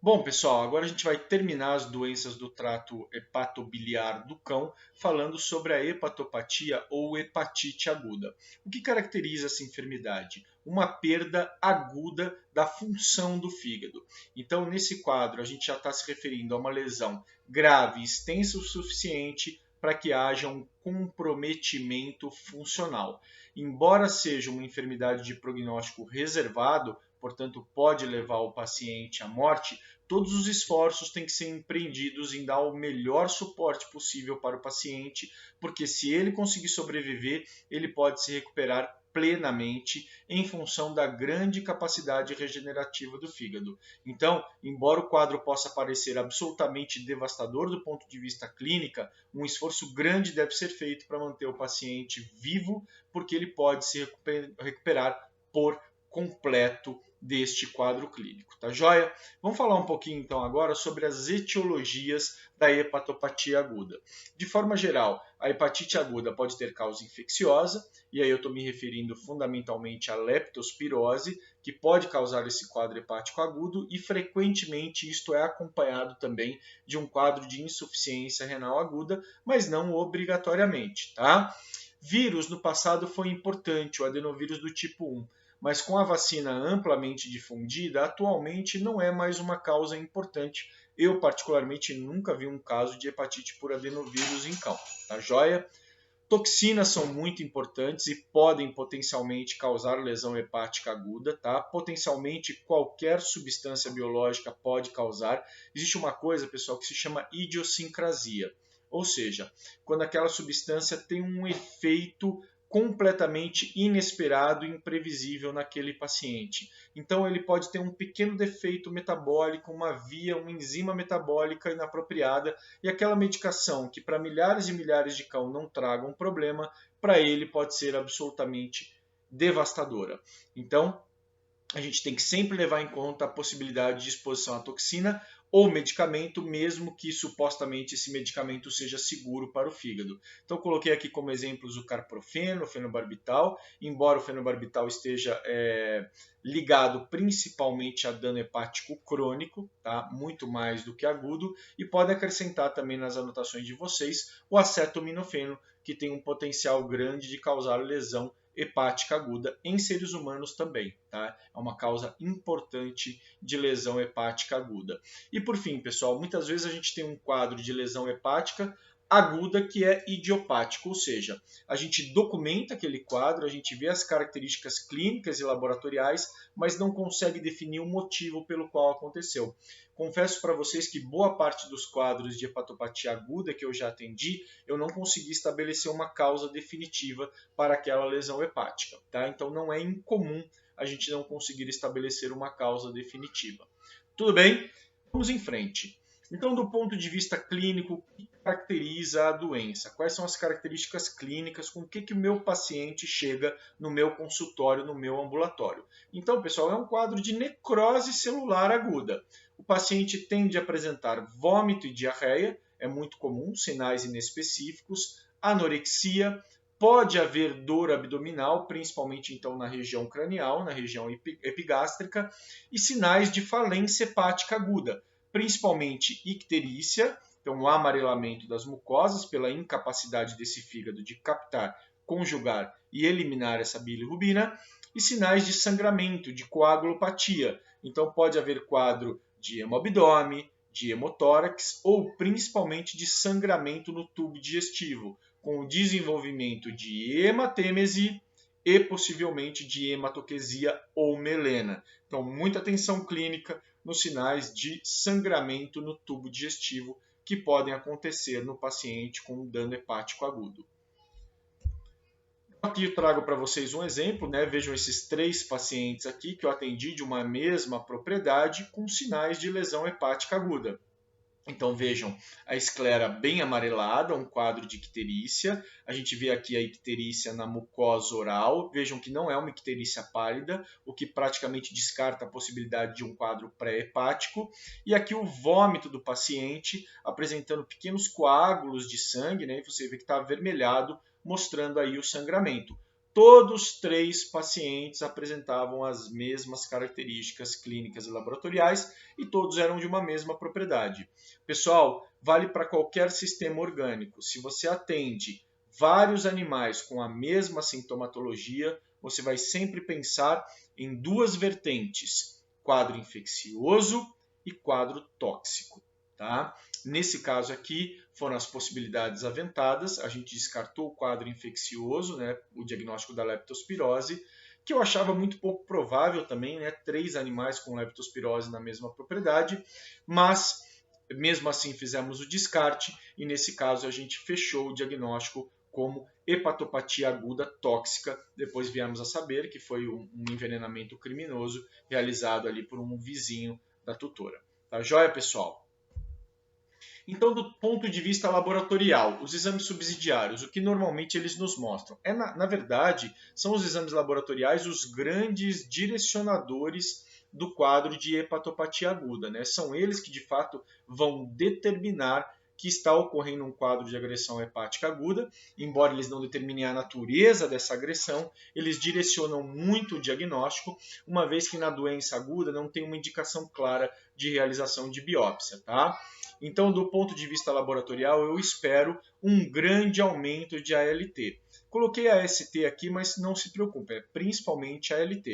Bom, pessoal, agora a gente vai terminar as doenças do trato hepatobiliar do cão, falando sobre a hepatopatia ou hepatite aguda. O que caracteriza essa enfermidade? Uma perda aguda da função do fígado. Então, nesse quadro, a gente já está se referindo a uma lesão grave, extensa o suficiente para que haja um comprometimento funcional. Embora seja uma enfermidade de prognóstico reservado, portanto, pode levar o paciente à morte, todos os esforços têm que ser empreendidos em dar o melhor suporte possível para o paciente, porque se ele conseguir sobreviver, ele pode se recuperar plenamente em função da grande capacidade regenerativa do fígado. Então, embora o quadro possa parecer absolutamente devastador do ponto de vista clínica, um esforço grande deve ser feito para manter o paciente vivo, porque ele pode se recuperar por completo deste quadro clínico, tá joia? Vamos falar um pouquinho então agora sobre as etiologias da hepatopatia aguda. De forma geral, a hepatite aguda pode ter causa infecciosa, e aí eu estou me referindo fundamentalmente à leptospirose, que pode causar esse quadro hepático agudo, e frequentemente isto é acompanhado também de um quadro de insuficiência renal aguda, mas não obrigatoriamente, tá? Vírus no passado foi importante, o adenovírus do tipo 1, mas com a vacina amplamente difundida, atualmente não é mais uma causa importante. Eu, particularmente, nunca vi um caso de hepatite por adenovírus em cão. Tá joia? Toxinas são muito importantes e podem potencialmente causar lesão hepática aguda, tá? Potencialmente qualquer substância biológica pode causar. Existe uma coisa, pessoal, que se chama idiosincrasia, ou seja, quando aquela substância tem um efeito completamente inesperado e imprevisível naquele paciente. Então ele pode ter um pequeno defeito metabólico, uma enzima metabólica inapropriada, e aquela medicação que para milhares e milhares de cão não traga um problema, para ele pode ser absolutamente devastadora. Então, a gente tem que sempre levar em conta a possibilidade de exposição à toxina ou medicamento, mesmo que supostamente esse medicamento seja seguro para o fígado. Então, coloquei aqui como exemplos o carprofeno, o fenobarbital, embora o fenobarbital esteja ligado principalmente a dano hepático crônico, tá? Muito mais do que agudo, e pode acrescentar também nas anotações de vocês o acetaminofeno, que tem um potencial grande de causar lesão hepática aguda em seres humanos também, tá? É uma causa importante de lesão hepática aguda. E por fim, pessoal, muitas vezes a gente tem um quadro de lesão hepática aguda que é idiopático, ou seja, a gente documenta aquele quadro, a gente vê as características clínicas e laboratoriais, mas não consegue definir o motivo pelo qual aconteceu. Confesso para vocês que boa parte dos quadros de hepatopatia aguda que eu já atendi, eu não consegui estabelecer uma causa definitiva para aquela lesão hepática, tá? Então não é incomum a gente não conseguir estabelecer uma causa definitiva. Tudo bem? Vamos em frente. Então, do ponto de vista clínico, o que caracteriza a doença? Quais são as características clínicas com que o meu paciente chega no meu consultório, no meu ambulatório? Então, pessoal, é um quadro de necrose celular aguda. O paciente tende a apresentar vômito e diarreia, é muito comum, sinais inespecíficos, anorexia, pode haver dor abdominal, principalmente então na região cranial, na região epigástrica, e sinais de falência hepática aguda, principalmente icterícia, então o amarelamento das mucosas pela incapacidade desse fígado de captar, conjugar e eliminar essa bilirrubina, e sinais de sangramento, de coagulopatia. Então pode haver quadro de hemobdome, de hemotórax ou principalmente de sangramento no tubo digestivo, com o desenvolvimento de hematêmese e possivelmente de hematoquesia ou melena. Então, muita atenção clínica nos sinais de sangramento no tubo digestivo que podem acontecer no paciente com dano hepático agudo. Aqui eu trago para vocês um exemplo, né? Vejam esses 3 pacientes aqui que eu atendi de uma mesma propriedade com sinais de lesão hepática aguda. Então vejam a esclera bem amarelada, um quadro de icterícia. A gente vê aqui a icterícia na mucosa oral. Vejam que não é uma icterícia pálida, o que praticamente descarta a possibilidade de um quadro pré-hepático. E aqui o vômito do paciente apresentando pequenos coágulos de sangue, né? E você vê que está avermelhado, mostrando aí o sangramento. todos os 3 pacientes apresentavam as mesmas características clínicas e laboratoriais e todos eram de uma mesma propriedade. Pessoal, vale para qualquer sistema orgânico. Se você atende vários animais com a mesma sintomatologia, você vai sempre pensar em 2 vertentes: quadro infeccioso e quadro tóxico. Tá? Nesse caso aqui, foram as possibilidades aventadas. A gente descartou o quadro infeccioso, né, o diagnóstico da leptospirose, que eu achava muito pouco provável também, né, 3 animais com leptospirose na mesma propriedade, mas mesmo assim fizemos o descarte e nesse caso a gente fechou o diagnóstico como hepatopatia aguda tóxica. Depois viemos a saber que foi um envenenamento criminoso realizado ali por um vizinho da tutora. Tá joia, pessoal? Então, do ponto de vista laboratorial, os exames subsidiários, o que normalmente eles nos mostram? Na verdade, são os exames laboratoriais os grandes direcionadores do quadro de hepatopatia aguda, né? São eles que, de fato, vão determinar que está ocorrendo um quadro de agressão hepática aguda. Embora eles não determinem a natureza dessa agressão, eles direcionam muito o diagnóstico, uma vez que na doença aguda não tem uma indicação clara de realização de biópsia, tá? Então, do ponto de vista laboratorial, eu espero um grande aumento de ALT. Coloquei a AST aqui, mas não se preocupe, é principalmente a ALT.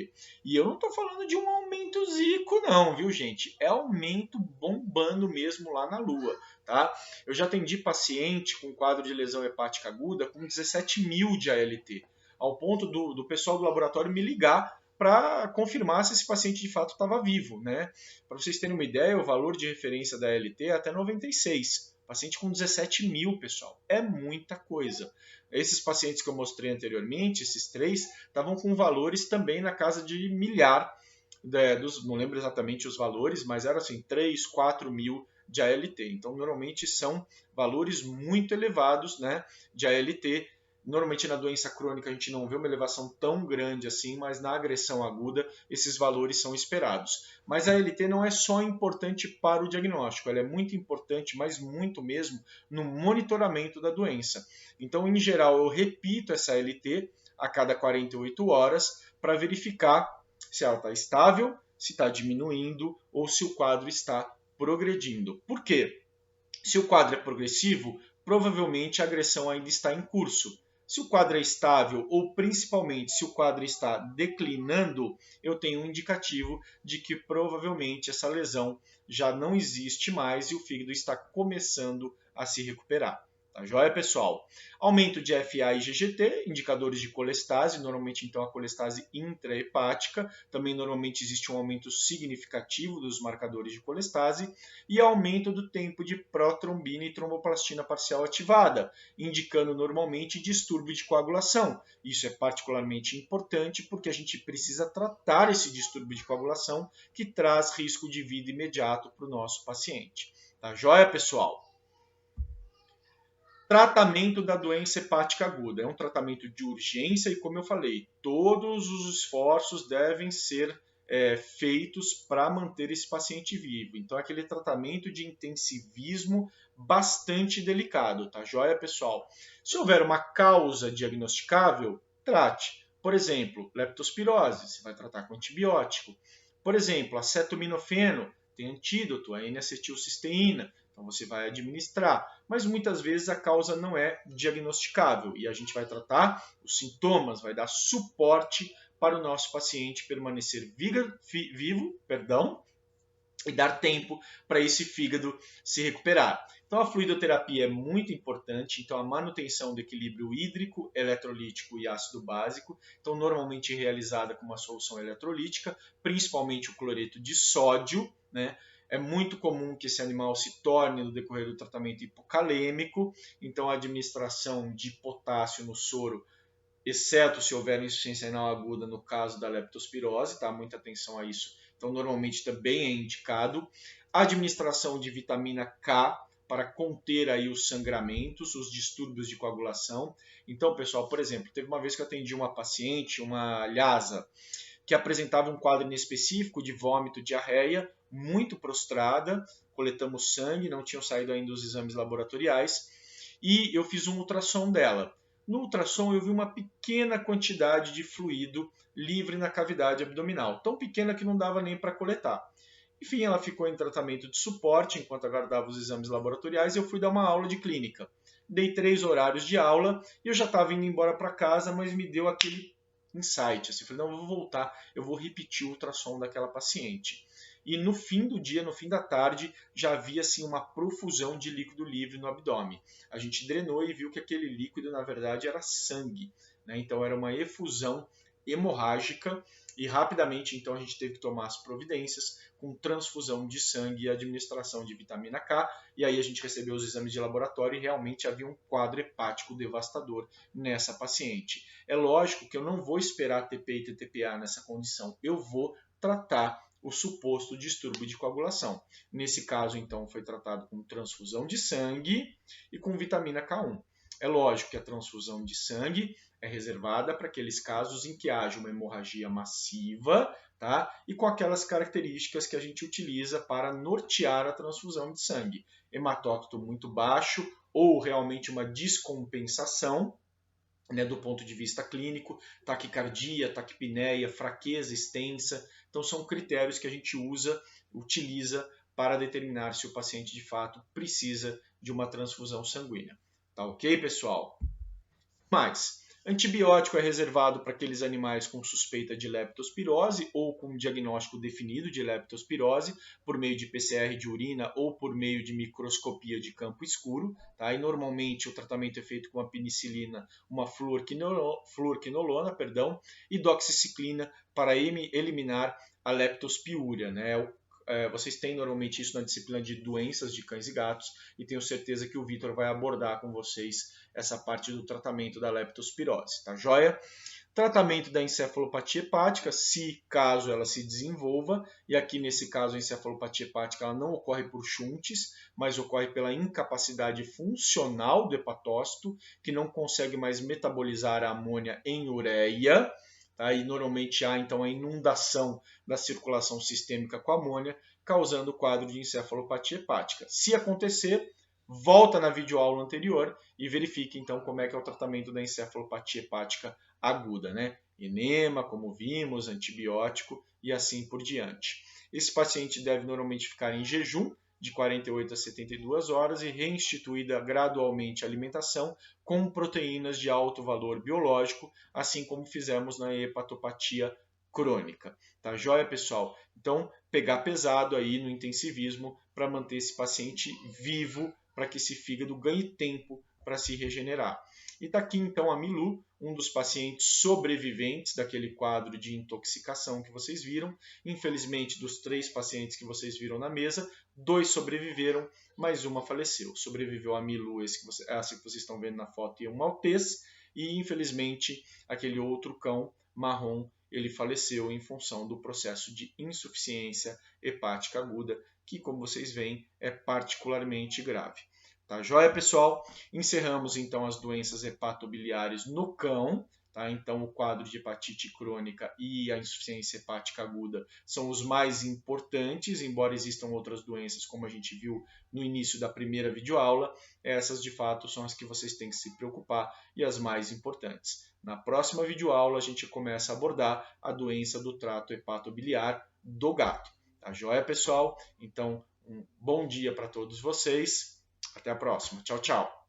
E eu não estou falando de um aumento zico não, viu gente? É aumento bombando mesmo lá na lua, tá? Eu já atendi paciente com quadro de lesão hepática aguda com 17.000 de ALT, ao ponto do pessoal do laboratório me ligar para confirmar se esse paciente de fato estava vivo, né? Para vocês terem uma ideia, o valor de referência da ALT é até 96. Paciente com 17.000, pessoal. É muita coisa. Esses pacientes que eu mostrei anteriormente, esses 3, estavam com valores também na casa de milhar, não lembro exatamente os valores, mas era assim, 3, 4 mil de ALT. Então, normalmente são valores muito elevados, né, de ALT. Normalmente na doença crônica a gente não vê uma elevação tão grande assim, mas na agressão aguda esses valores são esperados. Mas a ALT não é só importante para o diagnóstico, ela é muito importante, mas muito mesmo, no monitoramento da doença. Então, em geral, eu repito essa ALT a cada 48 horas para verificar se ela está estável, se está diminuindo ou se o quadro está progredindo. Por quê? Se o quadro é progressivo, provavelmente a agressão ainda está em curso. Se o quadro é estável ou principalmente se o quadro está declinando, eu tenho um indicativo de que provavelmente essa lesão já não existe mais e o fígado está começando a se recuperar. Tá joia, pessoal? Aumento de FA e GGT, indicadores de colestase, normalmente então a colestase intrahepática, também normalmente existe um aumento significativo dos marcadores de colestase, e aumento do tempo de protrombina e tromboplastina parcial ativada, indicando normalmente distúrbio de coagulação. Isso é particularmente importante porque a gente precisa tratar esse distúrbio de coagulação que traz risco de vida imediato para o nosso paciente. Tá joia, pessoal? Tratamento da doença hepática aguda. É um tratamento de urgência e, como eu falei, todos os esforços devem ser feitos para manter esse paciente vivo. Então, é aquele tratamento de intensivismo bastante delicado, tá joia, pessoal? Se houver uma causa diagnosticável, trate. Por exemplo, leptospirose, você vai tratar com antibiótico. Por exemplo, acetaminofeno, tem antídoto, a N-acetilcisteína. Então você vai administrar, mas muitas vezes a causa não é diagnosticável e a gente vai tratar os sintomas, vai dar suporte para o nosso paciente permanecer vivo, e dar tempo para esse fígado se recuperar. Então a fluidoterapia é muito importante, então a manutenção do equilíbrio hídrico, eletrolítico e ácido básico, então normalmente realizada com uma solução eletrolítica, principalmente o cloreto de sódio, né? É muito comum que esse animal se torne, no decorrer do tratamento, hipocalêmico, então a administração de potássio no soro, exceto se houver insuficiência renal aguda no caso da leptospirose, tá? Muita atenção a isso. Então, normalmente também é indicado. A administração de vitamina K para conter aí os sangramentos, os distúrbios de coagulação. Então, pessoal, por exemplo, teve uma vez que eu atendi uma paciente, uma lhasa, que apresentava um quadro inespecífico de vômito, diarreia, muito prostrada, coletamos sangue, não tinham saído ainda os exames laboratoriais, e eu fiz um ultrassom dela. No ultrassom eu vi uma pequena quantidade de fluido livre na cavidade abdominal, tão pequena que não dava nem para coletar. Enfim, ela ficou em tratamento de suporte enquanto aguardava os exames laboratoriais e eu fui dar uma aula de clínica. Dei 3 horários de aula e eu já estava indo embora para casa, mas me deu aquele insight. Assim, falei, não, eu vou voltar, eu vou repetir o ultrassom daquela paciente. E no fim do dia, no fim da tarde, já havia assim, uma profusão de líquido livre no abdômen. A gente drenou e viu que aquele líquido, na verdade, era sangue. Né? Então, era uma efusão hemorrágica e rapidamente então a gente teve que tomar as providências com transfusão de sangue e administração de vitamina K, e aí a gente recebeu os exames de laboratório e realmente havia um quadro hepático devastador nessa paciente. É lógico que eu não vou esperar TP e TTPA nessa condição, eu vou tratar o suposto distúrbio de coagulação. Nesse caso, então, foi tratado com transfusão de sangue e com vitamina K1. É lógico que a transfusão de sangue é reservada para aqueles casos em que haja uma hemorragia massiva, tá? E com aquelas características que a gente utiliza para nortear a transfusão de sangue. Hematócrito muito baixo ou realmente uma descompensação, né, do ponto de vista clínico, taquicardia, taquipneia, fraqueza extensa. Então são critérios que a gente utiliza para determinar se o paciente de fato precisa de uma transfusão sanguínea. Tá ok, pessoal? Mas antibiótico é reservado para aqueles animais com suspeita de leptospirose ou com diagnóstico definido de leptospirose por meio de PCR de urina ou por meio de microscopia de campo escuro. Tá? E normalmente o tratamento é feito com a penicilina, uma fluorquinolona, e doxiciclina para eliminar a leptospiúria, né? Vocês têm normalmente isso na disciplina de doenças de cães e gatos e tenho certeza que o Vitor vai abordar com vocês essa parte do tratamento da leptospirose, tá joia? Tratamento da encefalopatia hepática, se caso ela se desenvolva, e aqui nesse caso a encefalopatia hepática ela não ocorre por shunts, mas ocorre pela incapacidade funcional do hepatócito, que não consegue mais metabolizar a amônia em ureia. Tá? E normalmente há então a inundação da circulação sistêmica com amônia, causando o quadro de encefalopatia hepática. Se acontecer, volta na videoaula anterior e verifique então como é que é o tratamento da encefalopatia hepática aguda, né? Enema, como vimos, antibiótico e assim por diante. Esse paciente deve normalmente ficar em jejum de 48 a 72 horas e reinstituída gradualmente a alimentação com proteínas de alto valor biológico, assim como fizemos na hepatopatia crônica. Tá joia, pessoal? Então, pegar pesado aí no intensivismo para manter esse paciente vivo, para que esse fígado ganhe tempo para se regenerar. E está aqui então a Milu, um dos pacientes sobreviventes daquele quadro de intoxicação que vocês viram. Infelizmente, dos 3 pacientes que vocês viram na mesa, 2 sobreviveram, mas uma faleceu. Sobreviveu a Milu, essa que vocês estão vendo na foto, e um maltês, e infelizmente aquele outro cão marrom, ele faleceu em função do processo de insuficiência hepática aguda, que, como vocês veem, é particularmente grave. Tá joia, pessoal? Encerramos então as doenças hepatobiliares no cão. Tá? Então, o quadro de hepatite crônica e a insuficiência hepática aguda são os mais importantes, embora existam outras doenças, como a gente viu no início da primeira videoaula. Essas, de fato, são as que vocês têm que se preocupar e as mais importantes. Na próxima videoaula, a gente começa a abordar a doença do trato hepatobiliar do gato. Tá joia, pessoal? Então, um bom dia para todos vocês. Até a próxima. Tchau, tchau.